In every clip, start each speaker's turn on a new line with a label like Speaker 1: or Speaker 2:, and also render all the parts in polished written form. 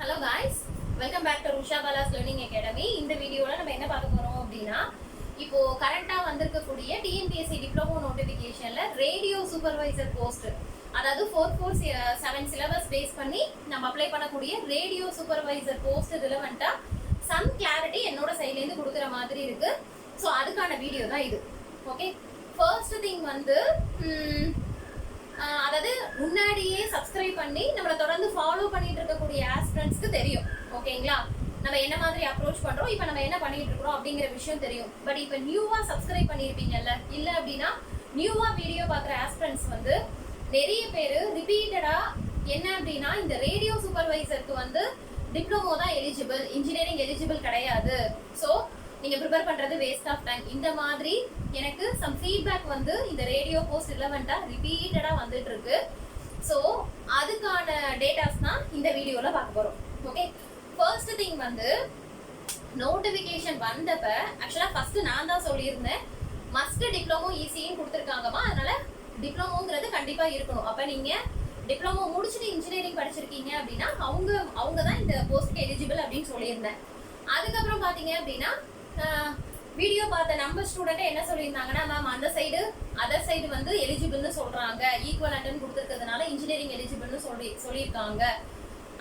Speaker 1: Hello guys, welcome back to Rusha Bala's Learning Academy. இந்த வீடியோல நம்ம என்ன பார்க்க போறோம் அப்படினா இப்போ கரண்டா வந்திருக்கக்கூடிய TNPSC டிப்ளமோ நோட்டிஃபிகேஷன்ல ரேடியோ சூப்பர்வைசர் போஸ்ட் அதாவது 447 சிலபஸ் பேஸ் பண்ணி நம்ம அப்ளை பண்ணக்கூடிய ரேடியோ சூப்பர்வைசர் போஸ்ட் ரிலவெண்டா சம் கிளாரிட்டி என்னோட சைடுல இருந்து கொடுக்கிற மாதிரி இருக்கு. சோ அதுக்கான வீடியோ தான் இது. ஓகே, ஃபர்ஸ்ட் திங் வந்து அதாவது முன்னாடியே சப்ஸ்கிரைப் பண்ணி நம்மளை தொடர்ந்து ஃபாலோ பண்ணிட்டு இருக்கக்கூடிய ஆஸ்பிரண்ட்ஸ்க்கு தெரியும். ஓகேங்களா, நம்ம என்ன மாதிரி அப்ரோச் பண்றோம், இப்போ நம்ம என்ன பண்ணிட்டு இருக்கோம் அப்படிங்கிற விஷயம் தெரியும். பட் இப்போ நியூவா சப்ஸ்கிரைப் பண்ணியிருப்பீங்கல்ல, இல்லை அப்படின்னா நியூவா வீடியோ பார்க்குற ஆஸ்பிரண்ட்ஸ் வந்து நிறைய பேர் ரிப்பீட்டடா என்ன அப்படின்னா இந்த ரேடியோ சூப்பர்வைசருக்கு வந்து டிப்ளமோ தான் எலிஜிபிள், இன்ஜினியரிங் எலிஜிபிள் கிடையாது, ஸோ நீங்க ப்ரிப்பேர் பண்றது வேஸ்ட் ஆஃப் டைம், இந்த மாதிரி எனக்கு சம் ஃபீட்பேக் வந்து இந்த ரேடியோ போஸ்ட் ரிலவெண்டா ரிப்பீட்டடா வந்துட்டு இருக்கு. ஸோ அதுக்கான டேட்டாஸ் தான் இந்த வீடியோல பார்க்க போறோம். ஓகே, ஃபர்ஸ்ட் திங் வந்து நோட்டிபிகேஷன் வந்தப்ப ஆக்சுவலா ஃபர்ஸ்ட் நான் தான் சொல்லியிருந்தேன் மஸ்ட் டிப்ளமோ ஈஸின்னு கொடுத்துருக்காங்கம்மா, அதனால டிப்ளமோங்கிறது கண்டிப்பா இருக்கணும். அப்ப நீங்க டிப்ளமோ முடிச்சுட்டு இன்ஜினியரிங் படிச்சிருக்கீங்க அப்படின்னா அவங்க தான் இந்த போஸ்ட்க்கு எலிஜிபிள் அப்படின்னு சொல்லியிருந்தேன். அதுக்கப்புறம் பாத்தீங்க அப்படின்னா வீடியோ பார்த்த நம்ம ஸ்டூடெண்ட் என்ன சொல்லியிருந்தாங்கன்னா, மேம் அந்த சைடு அதர் சைடு வந்து எலிஜிபிள்னு சொல்றாங்க, ஈக்குவலன்ட்னு கொடுத்துருக்கிறதுனால இன்ஜினியரிங் எலிஜிபிள்னு சொல்லியிருக்காங்க.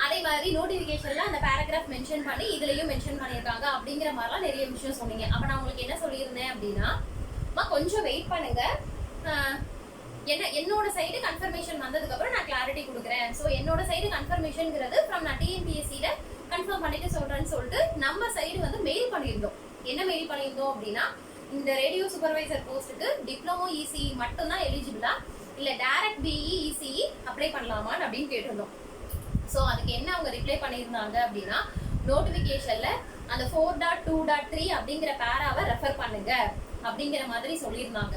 Speaker 1: அதே மாதிரி நோட்டிஃபிகேஷன்ல அந்த பேராகிராஃப் மென்ஷன் பண்ணி இதுலயும் மென்ஷன் பண்ணியிருக்காங்க அப்படிங்கிற மாதிரிலாம் நிறைய விஷயம் சொன்னீங்க. அப்ப நான் உங்களுக்கு என்ன சொல்லியிருந்தேன் அப்படின்னா, கொஞ்சம் வெயிட் பண்ணுங்க, என்னோட சைடு கன்ஃபர்மேஷன் வந்ததுக்கு அப்புறம் நான் கிளாரிட்டி கொடுக்குறேன். ஸோ என்னோட சைடு கன்ஃபர்மேஷன்ங்கிறது ஃப்ரம் நான் டிஎன்பிஎஸ்சியில கன்ஃபார்ம் பண்ணிட்டு சொல்றேன்னு சொல்லிட்டு நம்ம சைடு வந்து மெயில் பண்ணியிருந்தோம். என்ன மெயில் பண்ணியிருந்தோம் அப்படின்னா, இந்த ரேடியோ சூப்பர்வைசர் போஸ்ட்டுக்கு டிப்ளமோ இசிஇ மட்டும் தான் எலிஜிபிளா, இல்ல டைரக்ட் பிஇ இசிஇ அப்ளை பண்ணலாமான்னு அப்படின்னு கேட்டிருந்தோம். ஸோ அதுக்கு என்ன அவங்க ரிப்ளை பண்ணியிருந்தாங்க அப்படின்னா, நோட்டிஃபிகேஷன்ல அந்த 4.2.3 அப்படிங்கிற பேராவை ரெஃபர் பண்ணுங்க அப்படிங்கிற மாதிரி சொல்லியிருந்தாங்க.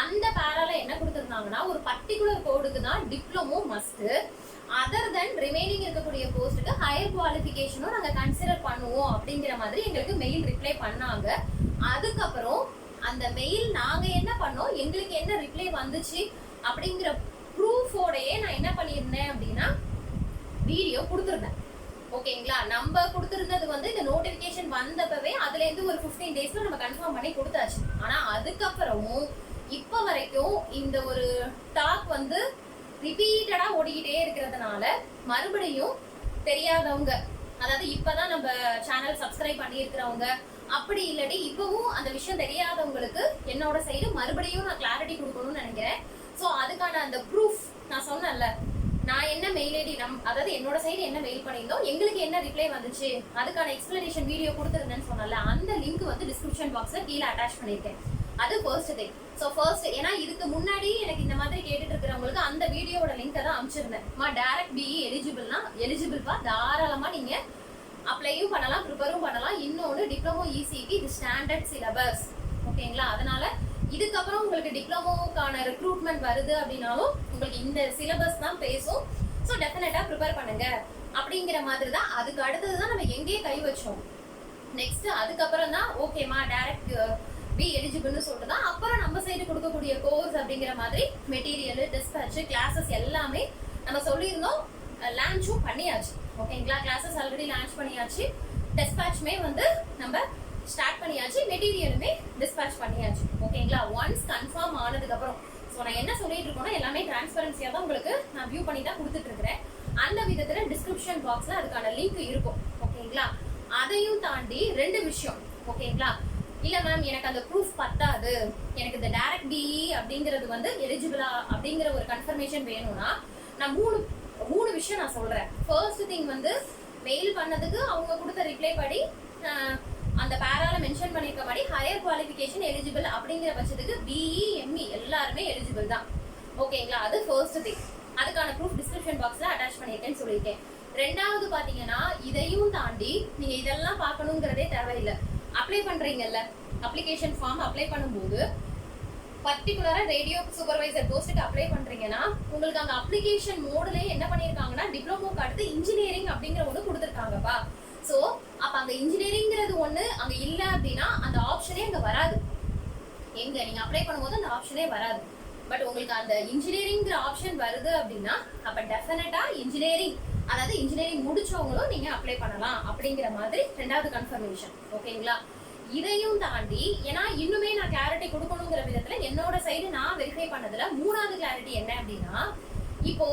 Speaker 1: அந்த பேரால என்ன கொடுத்துருந்தாங்கன்னா, ஒரு பர்டிகுலர் கோடுக்கு தான் டிப்ளமோ மஸ்ட், அதர் தென் ரிமைனிங் இருக்கக்கூடிய போஸ்ட்டுக்கு ஹையர் குவாலிஃபிகேஷனும் நாங்கள் கன்சிடர் பண்ணுவோம் அப்படிங்கிற மாதிரி எங்களுக்கு மெயில் ரிப்ளை பண்ணாங்க. அதுக்கப்புறம் அந்த மெயில் நாங்கள் என்ன பண்ணோம், எங்களுக்கு என்ன ரிப்ளை வந்துச்சு அப்படிங்கிற ப்ரூஃபோடையே நான் என்ன பண்ணியிருந்தேன் அப்படின்னா வீடியோ கொடுத்துருந்தேன். ஓகேங்களா, நம்ம கொடுத்துருந்தது வந்து இந்த நோட்டிஃபிகேஷன் வந்தப்பவே அதுலேருந்து ஒரு 15 டேஸ்ல நம்ம கன்ஃபார்ம் பண்ணி கொடுத்தாச்சு. ஆனால் அதுக்கப்புறமும் இப்போ வரைக்கும் இந்த ஒரு டாக் வந்து ரிப்பீட்டடா ஓடிக்கிட்டே இருக்கிறதுனால மறுபடியும் தெரியாதவங்க, அதாவது இப்பதான் நம்ம சேனல் சப்ஸ்கிரைப் பண்ணியிருக்கிறவங்க, அப்படி இல்லாட்டி இப்பவும் அந்த விஷயம் தெரியாதவங்களுக்கு என்னோட சைடு மறுபடியும் நான் கிளாரிட்டி கொடுக்கணும்னு நினைக்கிறேன். ஸோ அதுக்கான அந்த ப்ரூஃப் நான் சொன்னேன்ல, நான் என்ன மெயில் ஐடி அதாவது என்னோட சைடு என்ன மெயில் பண்ணியிருந்தோம், எங்களுக்கு என்ன ரிப்ளை வந்துச்சு, அதுக்கான எக்ஸ்பிளனேஷன் வீடியோ கொடுத்துருந்தேன்னு சொன்னல, அந்த லிங்க் வந்து டிஸ்கிரிப்ஷன் பாக்ஸ்ல கீழே அட்டாச் பண்ணியிருக்கேன். அது ஃபர்ஸ்ட் திங். ஸோ ஃபர்ஸ்ட், ஏன்னா இதுக்கு முன்னாடி எனக்கு இந்த மாதிரி கேட்டுட்டு இருக்கிறவங்களுக்கு அந்த வீடியோட லிங்கை தான் அனுப்பிச்சிருந்தேன். டைரக்ட் பிஇ எலிஜிபிள்பா, தாராளமா நீங்க அப்ளையும் பண்ணலாம், ப்ரிப்பரும் பண்ணலாம். இன்னொன்று டிப்ளமோ இசிக்கு இது ஸ்டாண்டர்ட் சிலபஸ். ஓகேங்களா, அதனால இதுக்கப்புறம் உங்களுக்கு டிப்ளமோக்கான ரெக்ரூட்மெண்ட் வருது அப்படின்னாலும் உங்களுக்கு இந்த சிலபஸ் தான் பேசும். ஸோ டெஃபினட்டா ப்ரிப்பேர் பண்ணுங்க அப்படிங்கிற மாதிரி தான். அதுக்கு அடுத்தது தான் நம்ம எங்கேயே கை வச்சோம். நெக்ஸ்ட் அதுக்கப்புறம் தான் ஓகேமா டைரக்ட் பி எலிஜிபிள்னு சொல்லிட்டு தான் அப்புறம் நம்ம சைடு கொடுக்கக்கூடிய கோர்ஸ் அப்படிங்கிற மாதிரி மெட்டீரியல், டிஸ்பேட்ச், கிளாஸஸ் எல்லாமே நம்ம சொல்லியிருந்தோம். லான்ச்சும் பண்ணியாச்சு. ஓகேங்களா, கிளாஸஸ் ஆல்ரெடி லான்ச் பண்ணியாச்சு, டிஸ்பேட்ச்மே வந்து நம்ம ஸ்டார்ட் பண்ணியாச்சு, மெட்டீரியலுமே டிஸ்பேட்ச் பண்ணியாச்சு. ஓகேங்களா, ஒன்ஸ் கன்ஃபார்ம் ஆனதுக்கு அப்புறம் ஸோ நான் என்ன சொல்லிட்டு இருக்கோம்னா எல்லாமே டிரான்ஸ்பரன்சியா தான் உங்களுக்கு நான் வியூ பண்ணி தான் கொடுத்துட்டு இருக்கிறேன். அந்த விதத்துல டிஸ்கிரிப்ஷன் பாக்ஸ்ல அதுக்கான லிங்க் இருக்கும். ஓகேங்களா, அதையும் தாண்டி ரெண்டு விஷயம். ஓகேங்களா, இல்ல மேம் எனக்கு அந்த ப்ரூஃப் பத்தாது, எனக்கு இந்த டைரக்ட் பிஇ அப்படிங்கிறது வந்து எலிஜிபிளா அப்படிங்கிற ஒரு கன்ஃபர்மேஷன் வேணும்னா நான் மூணு விஷயம் நான் சொல்றேன். ஃபர்ஸ்ட் திங் வந்து மெயில் பண்ணதுக்கு அவங்க கொடுத்த ரிப்ளை படி அந்த பேரால மென்ஷன் பண்ணிருக்க படி ஹையர் குவாலிஃபிகேஷன் எலிஜிபிள் அப்படிங்கிற பட்சத்துக்கு பிஇ எம்இ எல்லாருமே எலிஜிபிள் தான். ஓகேங்களா, அது ஃபர்ஸ்ட் திங். அதுக்கான ப்ரூஃப் டிஸ்கிரிப்ஷன் பாக்ஸ்ல அட்டாச் பண்ணிருக்கேன்னு சொல்லியிருக்கேன். ரெண்டாவது பாத்தீங்கன்னா, இதையும் தாண்டி நீங்க இதெல்லாம் பார்க்கணுங்கிறதே தேவையில்லை. அப்ளை பண்றீங்கல்ல, அப்ளிகேஷன் ஃபார்ம் அப்ளை பண்ணும்போது பர்டிகுலரா ரேடியோ சூப்பர்வைசர் போஸ்ட்டுக்கு அப்ளை பண்றீங்கன்னா உங்களுக்கு அங்க அப்ளிகேஷன் மோட்லயே என்ன பண்ணிருக்காங்கன்னா டிப்ளமோக்கு அடுத்து இன்ஜினியரிங் அப்படிங்கிற ஒன்று கொடுத்துருக்காங்கப்பா. ஸோ அப்ப அங்க இன்ஜினியரிங்கிறது ஒண்ணு அங்க இல்லை அப்படின்னா அந்த ஆப்ஷனே அங்க வராது. எங்க நீங்க அப்ளை பண்ணும்போது அந்த ஆப்ஷனே வராது. பட் உங்களுக்கு அந்த இன்ஜினியரிங்கிற ஆப்ஷன் வருது அப்படின்னா அப்ப டெஃபினட்டா இன்ஜினியரிங் அதாவது இன்ஜினியரிங் முடிச்சவங்களும் நீங்க அப்ளை பண்ணலாம் அப்படிங்கிற மாதிரி 2வது கன்ஃபர்மேஷன். ஓகேங்களா? இதையும் தாண்டி ஏன்னா இன்னுமே நான் கிளாரிட்டி கொடுக்கணுங்கிற விதத்துல என்னோட சைடு நான் வெரிஃபை பண்ணதுல 3வது கிளாரிட்டி என்ன அப்படின்னா, இப்போ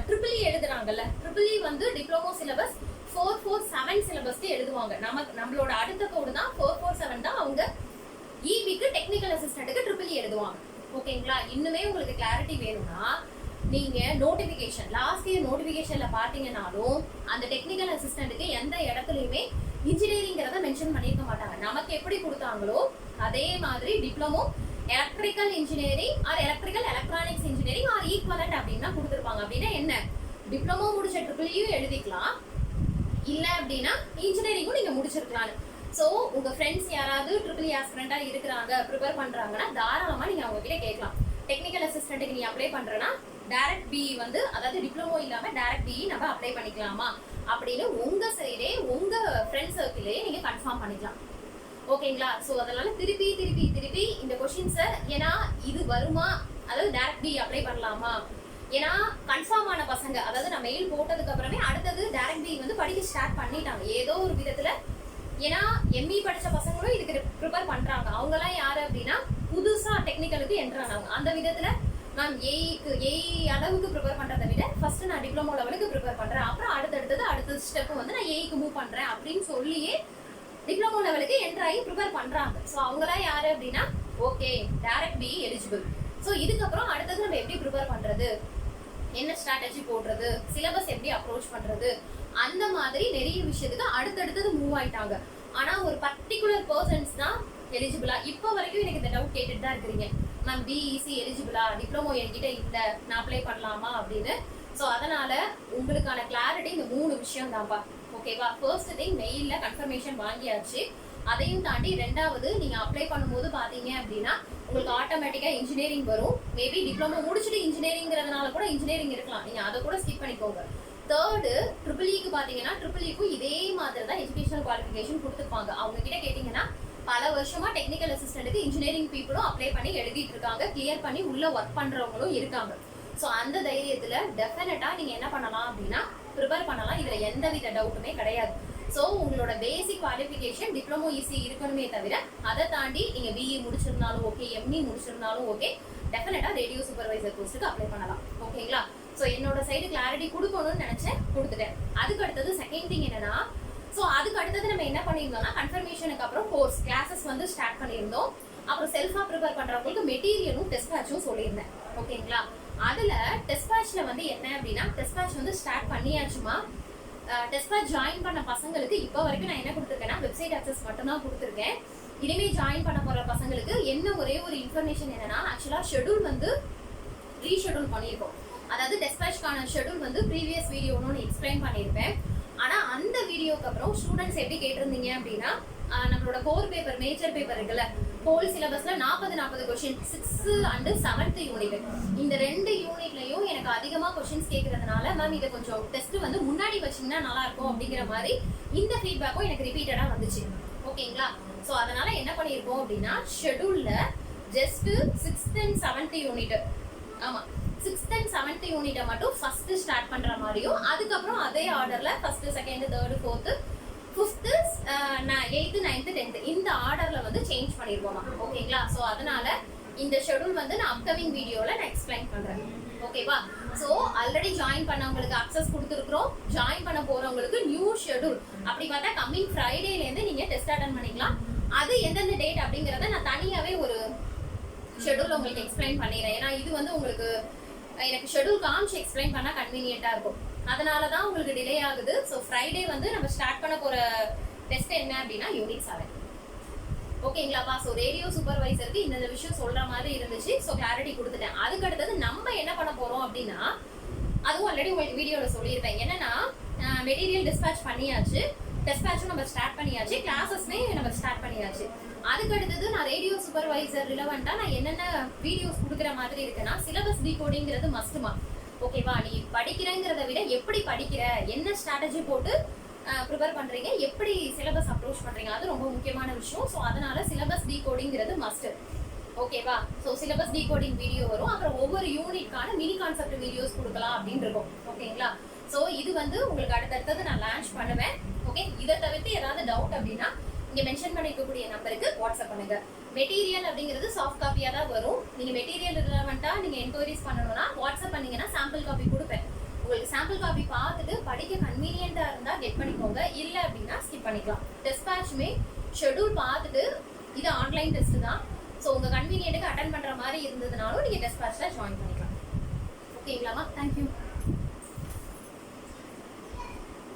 Speaker 1: ட்ரிபிள் இ எழுதுறாங்கல்ல, ட்ரிபிள் இ வந்து டிப்ளமோ சிலபஸ் 447 சிலபஸ்க்கு எழுதுவாங்க. நம்மளோட அடுத்த கோடு தான் 447 தான் அவங்க இபிக்கு டெக்னிக்கல் அசிஸ்டன்ட்டுக்கு ட்ரிபிள் இ எழுதுவாங்க. ஓகேங்களா? இன்னுமே உங்களுக்கு கிளாரிட்டி வேணும்னா நீங்க நோட்டிபிகேஷன் லாஸ்ட் இயர் நோட்டிபிகேஷன்ல பாத்தீங்கன்னாலும் அந்த டெக்னிக்கல் அசிஸ்டன்ட்டுக்கு எந்த இடத்துலயுமே இன்ஜினியரிங்கிறத மென்ஷன் பண்ணிருக்க மாட்டாங்க. நமக்கு எப்படி கொடுத்தாங்களோ அதே மாதிரி diploma electrical engineering or electrical electronics engineering or equivalent அப்படின்னு கொடுத்துருப்பாங்க. அப்படின்னா என்ன, டிப்ளமோ முடிச்ச ட்ரிபிள் இயும் எழுதிக்கலாம், இல்ல அப்படின்னா இன்ஜினியரிங்கும் நீங்க முடிச்சிருக்கலாம். சோ உங்க ஃப்ரெண்ட்ஸ் யாராவது ட்ரிபிள் இ ஆஸ்பிரண்டா இருக்கிறாங்க, ப்ரிப்பேர் பண்றாங்கன்னா தாராளமா நீங்க அவங்க கிட்ட கேட்கலாம். டெக்னிக்கல் அசிஸ்டன்ட்டுக்கு நீ அப்ளை பண்றேன்னா டைரக்ட் பிஇ வந்து அதாவது டிப்ளமோ இல்லாம டைரக்ட் பிஇ நம்ம அப்ளை பண்ணிக்கலாமா அப்படின்னு உங்க சைடே உங்க ஃப்ரெண்ட் சர்க்கிளே நீங்க கன்ஃபார்ம் பண்ணிக்கலாம். ஓகேங்களா? சோ அதனால திருப்பி திருப்பி திருப்பி இந்த கொஸ்டின்ஸை ஏன்னா இது வருமா, அதாவது டைரக்ட் பிஇ அப்ளை பண்ணலாமா, ஏன்னா கன்ஃபார்ம் ஆன பசங்க அதாவது நான் மெயில் போட்டதுக்கு அப்புறமே அடுத்தது டைரக்ட் பிஇ வந்து படிக்க ஸ்டார்ட் பண்ணிட்டாங்க ஏதோ ஒரு விதத்துல. ஏன்னா எம்இ படிச்ச பசங்களும் இதுக்கு ப்ரிப்பேர் பண்றாங்க. அவங்க எல்லாம் யாரு அப்படின்னா புதுசா டெக்னிக்கலுக்கு என்ட்ரானாங்க. அந்த விதத்துல நான் ஏஇ அளவுக்கு ப்ரிப்பேர் பண்றதை விட ஃபர்ஸ்ட் நான் டிப்ளமோ லெவலுக்கு ப்ரிப்பேர் பண்றேன், அப்புறம் அடுத்த ஸ்டெப் வந்து நான் ஏஇக்கு மூவ் பண்றேன் அப்படின்னு சொல்லியே டிப்ளமோ லெவலுக்கு என்ட்ரு ஆகி ப்ரிப்பேர் பண்றாங்க. ஸோ அவங்களாம் யாரு அப்படின்னா okay direct BE eligible. So இதுக்கப்புறம் அடுத்தது நம்ம எப்படி ப்ரிப்பேர் பண்றது, என்ன ஸ்ட்ராட்டஜி போடுறது, சிலபஸ் எப்படி அப்ரோச் பண்றது, அந்த மாதிரி நிறைய விஷயத்துக்கு அடுத்தடுத்தது மூவ் ஆயிட்டாங்க. ஆனா ஒரு பர்டிகுலர் பர்சன்ஸ் தான் எலிஜிபிளா இப்போ வரைக்கும் எனக்கு இந்த டவுட் கேட்டுட்டு தான் இருக்கிறீங்க. மேம் பிஇசி எலிஜிபிளா, டிப்ளமோ என்கிட்ட இல்ல, நான் அப்ளை பண்ணலாமா அப்படின்னு. ஸோ அதனால உங்களுக்கான கிளாரிட்டி இந்த 3 விஷயம் தான்ப்பா. ஓகேவா? ஃபர்ஸ்ட் திங் மெயில்ல கன்ஃபர்மேஷன் வாங்கியாச்சு. அதையும் தாண்டி 2வது நீங்க அப்ளை பண்ணும்போது பாத்தீங்க அப்படின்னா உங்களுக்கு ஆட்டோமேட்டிக்கா இன்ஜினியரிங் வரும். மேபி டிப்ளமோ முடிச்சுட்டு இன்ஜினியரிங்கிறதுனால கூட இன்ஜினியரிங் இருக்கலாம், நீங்க அதை கூட ஸ்கிப் பண்ணிக்கோங்க. 3rd ட்ரிபிள் இக்கு பாத்தீங்கன்னா ட்ரிபிள் இக்கும் இதே மாதிரி தான் எஜுகேஷனல் குவாலிஃபிகேஷன் கொடுத்துருப்பாங்க. அவங்க கிட்ட கேட்டீங்கன்னா பல வருஷமா டெக்னிக்கல் அசிஸ்டன்ட்டுக்கு இன்ஜினியரிங் பீப்புளும் அப்ளை பண்ணி எழுதிட்டு இருக்காங்க, கிளியர் பண்ணி உள்ள ஒர்க் பண்றவங்களும் இருக்காங்க. ஸோ அந்த தைரியத்துல டெஃபினட்டா நீங்க என்ன பண்ணலாம் அப்படின்னா ப்ரிப்பேர் பண்ணலாம். இதுல எந்தவித டவுட்டுமே கிடையாது. ஸோ உங்களோட பேசிக் குவாலிஃபிகேஷன் டிப்ளமோ ஈஸி இருக்கணுமே தவிர அதை தாண்டி நீங்க பிஇ முடிச்சிருந்தாலும் ஓகே, எம்இ முடிச்சிருந்தாலும் ஓகே, டெஃபினட்டா ரேடியோ சூப்பர்வைசர் போஸ்ட்டுக்கு அப்ளை பண்ணலாம். ஓகேங்களா? ஸோ என்னோட சைடு கிளாரிட்டி கொடுக்கணும்னு நினைச்சேன், கொடுத்துட்டேன். அதுக்கு அடுத்தது செகண்ட் திங் என்னன்னா, ஸோ அதுக்கு அடுத்தது நம்ம என்ன பண்ணியிருந்தோம்னா கன்ஃபர்மேஷனுக்கு அப்புறம் கோர்ஸ் கிளாஸஸ் வந்து ஸ்டார்ட் பண்ணியிருந்தோம். அப்புறம் செல்ஃபா ப்ரிப்பேர் பண்றவங்களுக்கு மெட்டீரியலும் டெஸ்ட் பேட்சும் சொல்லியிருந்தேன். ஓகேங்களா? அதுல டெஸ்ட் பேட்ச்ல வந்து என்ன அப்படின்னா டெஸ்ட் பேட்ச் வந்து ஸ்டார்ட் பண்ணியாச்சுமா. டெஸ்ட் பேட்ச் ஜாயின் பண்ண பசங்களுக்கு இப்போ வரைக்கும் நான் என்ன கொடுத்துருக்கேன்னா வெப்சைட் அக்சஸ் மட்டும் தான் கொடுத்துருக்கேன். இனிமே ஜாயின் பண்ண போற பசங்களுக்கு என்ன ஒரே ஒரு இன்ஃபர்மேஷன் என்னன்னா ஆக்சுவலா ஷெட்யூல் வந்து ரீஷெட்யூல் பண்ணியிருக்கோம். அதாவது டெஸ்ட் பேட்ச்க்கான ஷெட்யூல் வந்து ப்ரீவியஸ் வீடியோன்னு எக்ஸ்பிளைன் பண்ணியிருப்பேன். ஆனா அந்த வீடியோக்கு அப்புறம் ஸ்டூடெண்ட்ஸ் எப்படி கேட்டிருந்தீங்க அப்படின்னா நம்மளோட கோர் பேப்பர் மேஜர் பேப்பர் இருக்குல்ல, ஹோல் சிலபஸ்ல 40 question 6th and 7th unit, இந்த 2 யூனிட்லயும் எனக்கு அதிகமா கொஸ்டின்ஸ் கேட்கறதுனால மேம் இதை கொஞ்சம் டெஸ்ட் வந்து முன்னாடி வச்சீங்கன்னா நல்லா இருக்கும் அப்படிங்கிற மாதிரி இந்த ஃபீட்பேக்கும் எனக்கு ரிப்பீட்டடா வந்துச்சு. ஓகேங்களா? ஸோ அதனால என்ன பண்ணியிருக்கோம் அப்படின்னா ஷெட்யூல்ல just 6th and 7th unit, ஆமா 6th and 7th யூனிட்டை மட்டும் ஃபர்ஸ்ட் ஸ்டார்ட் பண்ற மாதிரியும் அதுக்கப்புறம் அதே ஆர்டர்ல first, second, third, fourth, 5th, 8th, 9th, 10th இந்த ஆர்டர்ல வந்து சேஞ்ச் பண்ணிருக்கோமா. ஓகேங்களா? ஸோ அதனால இந்த ஷெட்யூல் வந்து நான் அப்கமிங் வீடியோல நான் எக்ஸ்பிளைன் பண்றேன். ஓகேவா? ஸோ ஆல்ரெடி ஜாயின் பண்ணவங்களுக்கு அக்சஸ் கொடுத்துருக்கோம், ஜாயின் பண்ண போறவங்களுக்கு நியூ ஷெட்யூல் அப்படி பார்த்தா கம்மிங் ஃப்ரைடேல இருந்து நீங்க டெஸ்ட் அட்டெண்ட் பண்ணிக்கலாம். அது எந்தெந்த டேட் அப்படிங்கறத நான் தனியாவே ஒரு ஷெட்யூல் உங்களுக்கு எக்ஸ்பிளைன் பண்ணிடுறேன். ஏன்னா இது வந்து உங்களுக்கு எனக்கு ஷெட்யூல் காமிச்சு எக்ஸ்பிளைன் பண்ணா கன்வீனியன்ட்டா இருக்கும், அதனாலதான் உங்களுக்கு டிலே ஆகுது. ஸோ ஃப்ரைடே வந்து நம்ம ஸ்டார்ட் பண்ண போற டெஸ்ட் என்ன அப்படின்னா யூனிட் 7. ஓகேங்களாப்பா? ஸோ ரேடியோ சூப்பர்வைசருக்கு இந்த விஷயம் சொல்ற மாதிரி இருந்துச்சு. ஸோ கிளாரிட்டி கொடுத்துட்டேன். அதுக்கு அடுத்தது நம்ம என்ன பண்ண போறோம் அப்படின்னா அதுவும் ஆல்ரெடி உங்களுக்கு வீடியோல சொல்லியிருப்பேன். என்னன்னா மெட்டீரியல் டிஸ்பேட்ச் பண்ணியாச்சு, டெஸ்ட் பேட்சும் நம்ம ஸ்டார்ட் பண்ணியாச்சு, கிளாஸஸ்மே நம்ம ஸ்டார்ட் பண்ணியாச்சு. அதுக்கு அடுத்தது நான் ரேடியோ சூப்பர்வைசர் ரிலவெண்டா நான் என்னென்ன வீடியோஸ் கொடுக்குற மாதிரி இருக்குன்னா சிலபஸ் டீகோடிங்கிறது மஸ்ட்டுமா. ஓகேவா? நீ படிக்கிறேங்கிறத விட எப்படி படிக்கிற, என்ன ஸ்ட்ராட்டஜி போட்டு ப்ரிப்பேர் பண்றீங்க, எப்படி சிலபஸ் அப்ரோச் பண்றீங்க, அது ரொம்ப முக்கியமான விஷயம். ஸோ அதனால சிலபஸ் டீகோடிங்கிறது மஸ்ட். ஓகேவா? ஸோ சிலபஸ் டீகோடிங் வீடியோ வரும், அப்புறம் ஒவ்வொரு யூனிட்கான மினி கான்செப்ட் வீடியோஸ் கொடுக்கலாம் அப்படின்னு இருக்கும். ஓகேங்களா? ஸோ இது வந்து உங்களுக்கு அடுத்தடுத்தது நான் லான்ச் பண்ணுவேன். ஓகே, இதை தவிர்த்து ஏதாவது டவுட் அப்படின்னா இங்கே மென்ஷன் பண்ணிக்கக்கூடிய நம்பருக்கு வாட்ஸ்அப் பண்ணுங்க. மெட்டீரியல் அப்படிங்கிறது சாஃப்ட் காப்பியாக தான் வரும். நீங்கள் மெட்டீரியல் ரிலவெண்ட்டாக நீங்கள் என்கொயரிஸ் பண்ணணும்னா வாட்ஸ்அப் பண்ணீங்கன்னா சாம்பிள் காப்பி கொடுப்பேன். உங்களுக்கு சாம்பிள் காப்பி பார்த்துட்டு படிக்க கன்வீனியண்ட்டாக இருந்தால் கெட் பண்ணிக்கோங்க, இல்லை அப்படின்னா ஸ்கிப் பண்ணிக்கலாம். டெஸ்பேச்சுமே ஷெட்யூல் பார்த்துட்டு இது ஆன்லைன் டெஸ்ட் தான். ஸோ உங்கள் கன்வீனியன்ட்டுக்கு அட்டன் பண்ணுற மாதிரி இருந்ததுனாலும் நீங்கள் டெஸ்பேச்சில் ஜாயின் பண்ணிக்கலாம். ஓகேங்களாமா? தேங்க்யூ.